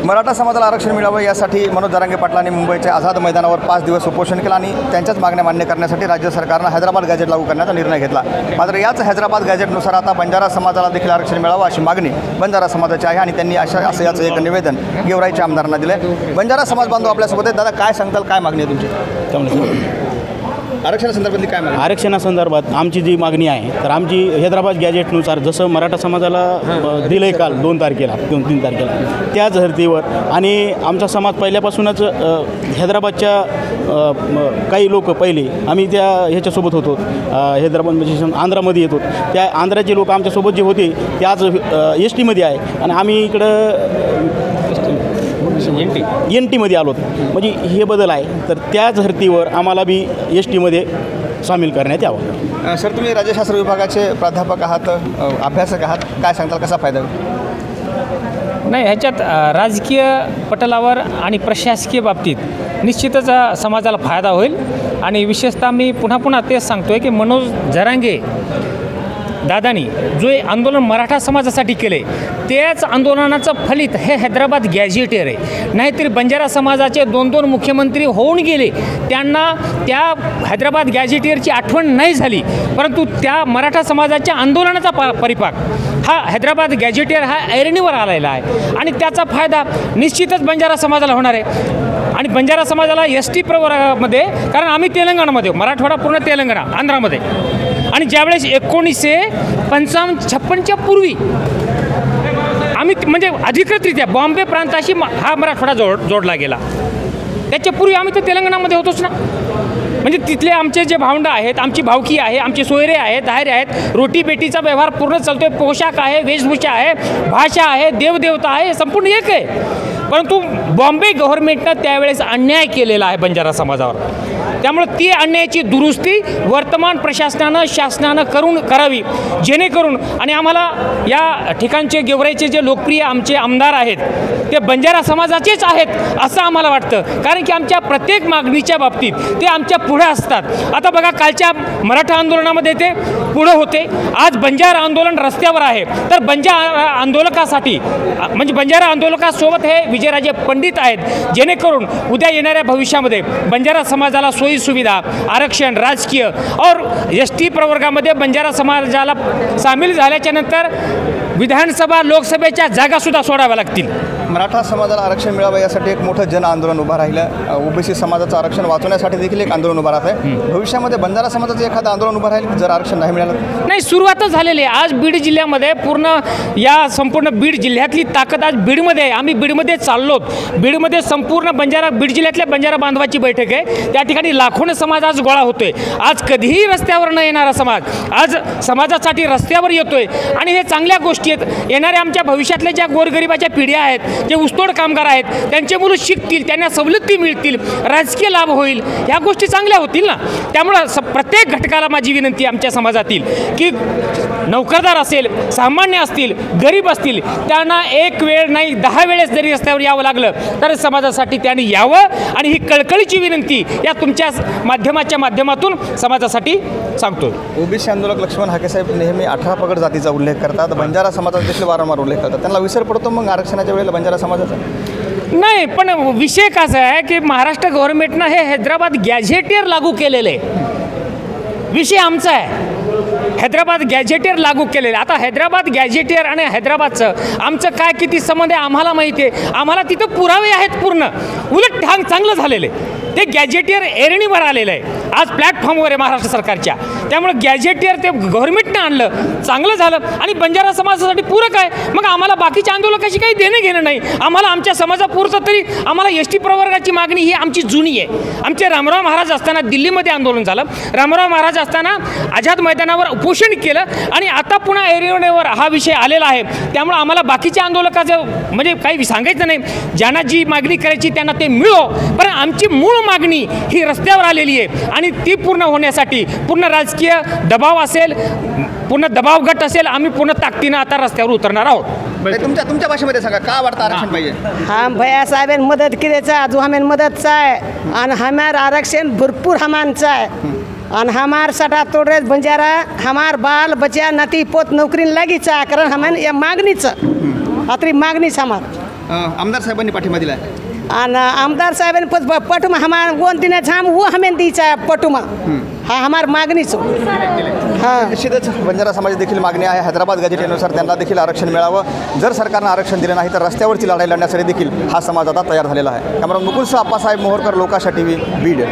मराठा समाजाला आरक्षण मिळावं यासाठी मनोज जरांगे पाटलांनी मुंबईच्या आझाद मैदानावर 5 दिवस उपोषण केलं आणि त्यांच्याच मागण्या मान्य करण्यासाठी राज्य सरकारनं हैदराबाद गॅजेट लागू करण्याचा निर्णय घेतला। मात्र याच हैदराबाद गॅजेटनुसार आता बंजारा समाजाला देखील आरक्षण मिळावं अशी मागणी बंजारा समाजाची आहे आणि त्यांनी असं याचं एक निवेदन गेवराईच्या आमदारांना दिलं। बंजारा समाज बांधव आपल्यासोबत आहेत। दादा, काय सांगताल, काय मागणी आहे तुमची? आरक्षणासंदर्भातली काय मागणी? आरक्षणासंदर्भात आमची जी मागणी आहे तर आमची हैदराबाद गॅजेटनुसार जसं मराठा समाजाला दिलं आहे काल 2 तारखेला किंवा 3 तारखेला त्याच धर्तीवर आणि आमचा समाज पहिल्यापासूनच हैदराबादच्या काही लोक पहिले आम्ही त्या ह्याच्यासोबत होतो, हैदराबाद म्हणजे आंध्रामध्ये येतो, त्या आंध्राचे लोक आमच्यासोबत जे होते त्याच एस टीमध्ये आहे आणि आम्ही इकडं एन टीमध्ये आलो म्हणजे हे बदल आहे। तर त्या धर्तीवर आम्हाला बी एस टीमध्ये सामील करण्यात यावं। सर, तुम्ही राज्यशास्त्र विभागाचे प्राध्यापक आहात, अभ्यासक आहात, काय सांगताल, कसा फायदा होईल? नाही, ह्याच्यात राजकीय पटलावर आणि प्रशासकीय बाबतीत निश्चितच समाजाला फायदा होईल आणि विशेषतः मी पुन्हा पुन्हा तेच सांगतो आहे की मनोज जरांगे दादानी जो आंदोलन मराठा समाजासाठी केले त्याच आंदोलनाचं फलित हे हैदराबाद गॅजेटियर आहे। नाहीतरी बंजारा समाजाचे 2 मुख्यमंत्री होऊन गेले, त्यांना त्या हैदराबाद गॅजेटियरची आठवण नाही झाली, परंतु त्या मराठा समाजाच्या आंदोलनाचा परिपाक हा हैदराबाद गॅजेटियर हा ऐरणीवर आलेला आहे आणि त्याचा फायदा निश्चितच बंजारा समाजाला होणार आहे। आणि बंजारा समाजाला एस टी प्रवर्गामध्ये, कारण आम्ही तेलंगणामध्ये, मराठवाडा पूर्ण तेलंगणा आंध्रामध्ये, आणि ज्यावेळेस 1955-56च्या पूर्वी आम्ही म्हणजे अधिकृतरित्या बॉम्बे प्रांताशी हा मराठवाडा जोडला गेला। त्याच्या पूर्वी आम्ही तर तेलंगणामध्ये होतोच ना, म्हणजे तिथले आमचे जे भावंड आहेत, आमची भावकी आहे, आमचे सोयरे आहेत, दायरे आहेत, रोटी बेटीचा व्यवहार पूर्ण चालतो आहे, पोशाख आहे, वेशभूषा आहे, भाषा आहे, देवदेवता आहे, संपूर्ण एक आहे। परंतु बॉम्बे गव्हर्नमेंटनं त्यावेळेस अन्याय केलेला आहे बंजारा समाजावर, त्यामुळे ती अन्यायाची दुरुस्ती वर्तमान प्रशासनानं शासनानं करावी, जेणेकरून आणि आम्हाला या ठिकाणचे गेवराईचे जे लोकप्रिय आमचे आमदार आहेत ते बंजारा समाजाचेच आहेत असं आम्हाला वाटतं, कारण की आमच्या प्रत्येक मागणीच्या बाबतीत ते आमच्या पुढे असतात। आता बघा, कालच्या मराठा आंदोलनामध्ये ते पुढे होते, आज बंजारा आंदोलन रस्त्यावर आहे, तर बंजारा आंदोलकासाठी म्हणजे बंजारा आंदोलकासोबत हे विजयराजे पंडित आहेत, जेणेकरून उद्या येणाऱ्या भविष्यामध्ये बंजारा समाजाला सोयी सुविधा, आरक्षण, राजकीय और एस टी प्रवर्गामध्ये बंजारा समाजाला सामील झाल्याच्या नंतर विधानसभा लोकसभेच्या जागासुद्धा सोडाव्या लागतील। मराठा समाजाला आरक्षण मिळावं यासाठी एक मोठं जन आंदोलन उभं राहिलं, ओबीसी समाजाचं आरक्षण वाचवण्यासाठी देखील एक आंदोलन उभं राहत आहे। भविष्यामध्ये बंजारा समाजाचं एखादं आंदोलन उभं राहील जर आरक्षण नाही मिळालं? नाही, सुरुवातच झालेली आहे। आज बीड जिल्ह्यामध्ये पूर्ण या संपूर्ण बीड जिल्ह्यातली ताकद आज बीडमध्ये आहे। आम्ही बीडमध्ये चाललो, बीडमध्ये संपूर्ण बीड जिल्ह्यातल्या बंजारा बांधवाची बैठक आहे, त्या ठिकाणी लाखोने समाज आज गोळा होतोय। आज कधीही रस्त्यावर न येणारा समाज आज समाजासाठी रस्त्यावर येतोय आणि हे चांगल्या गोष्टी आहेत। येणाऱ्या आमच्या भविष्यातल्या ज्या गोरगरिबाच्या पिढ्या आहेत, जे ऊसतोड कामगार आहेत, त्यांचे मुलं शिकतील, त्यांना सवलती मिळतील, राजकीय लाभ होईल, ह्या गोष्टी चांगल्या होतील ना। त्यामुळं प्रत्येक घटकाला माझी विनंती आमच्या समाजातील की नोकरदार असेल, सामान्य असतील, गरीब असतील, त्यांना एक वेळ नाही 10 वेळेस जरी रस्त्यावर यावं लागलं तर समाजासाठी त्यांनी यावं, आणि ही कळकळीची विनंती या तुमच्या माध्यमाच्या माध्यमातून समाजासाठी सांगतो। ओबीसी आंदोलक लक्ष्मण हाकेसाहेब नेहमी 18 पगड जातीचा उल्लेख करतात, बंजारा समाजाचा देखील वारंवार उल्लेख करतात, त्यांना विसर पडतो मग आरक्षणाच्या वेळेला बंजारा समाजाचा? नाही, पण विषय कसा आहे की महाराष्ट्र गव्हर्नमेंटनं हे हैदराबाद गॅजेटियर लागू केलेलं आहे, विषय आमचा आहे। हैदराबाद गॅजेटियर लागू केलेलं, आता हैदराबाद गॅजेटियर आणि हैदराबादचं आमचं काय किती संबंध आहे आम्हाला माहिती आहे, आम्हाला तिथं पुरावे आहेत पूर्ण, उलट चांगलं झालेलं आहे। ते गॅजेटियर ऐरणीवर आलेलं आहे, आज प्लॅटफॉर्मवर आहे महाराष्ट्र सरकारच्या, त्यामुळे गॅजेटियर ते गव्हर्नमेंटनं आणलं, चांगलं झालं आणि बंजारा समाजासाठी पूरक आहे। मग आम्हाला बाकीच्या आंदोलकाशी काही देणं घेणं नाही, आम्हाला आमच्या समाजापुरतं तरी आम्हाला एस टी प्रवर्गाची मागणी ही आमची जुनी आहे। आमचे रामराव महाराज असताना दिल्लीमध्ये आंदोलन झालं, रामराव महाराज असताना आझाद मैदानावर उपोषण केलं आणि आता पुन्हा ऐरणीवर हा विषय आलेला आहे। त्यामुळे आम्हाला बाकीच्या आंदोलकाचं म्हणजे काही सांगायचं नाही, ज्यांना जी मागणी करायची त्यांना ते मिळो, पण आमची मूळ मागणी ही रस्त्यावर आलेली आहे आणि ती पूर्ण होण्यासाठी पूर्ण राजकीय दबाव असेल, पूर्ण दबाव गट असेल, आम्ही पूर्ण ताकदीनं आता रस्त्यावर उतरणार आहोत। तुमच्या भाषेमध्ये सांगा, का वाटतं आरक्षण पाहिजे? हा भैया साहेबांनी मदत केल्याचा जो हमें मदतचा आहे आणि हमार आरक्षण भरपूर हमानचं आहे आणि हमार सटा तोडरे बंजारा हमार बाल बच्चा नाती पोत नौकरी लगीचा, कारण हमें या मागणीचं अतरी मागणीच हमार आमदार साहेबांनी पाठिंबा दिला आहे. आणि आमदार साहेबांनी पटुमा हमार गोन दिन हम वो हमें दीचा पटुमा हा हमार मागणीच हां. निश्चितच बंजारा समाजाची देखील मागणी आहे. हैदराबाद गॅजेटनुसार त्यांना देखील आरक्षण मिळावं. जर सरकारनं आरक्षण दिलं नाही तर रस्त्यावरची लढाई लढण्यासाठी देखील हा समाज आता तयार झालेला आहे. कॅमेरा मुकुलसह आप्पासाहेब मोहोरकर, लोकाशा TV, बीड.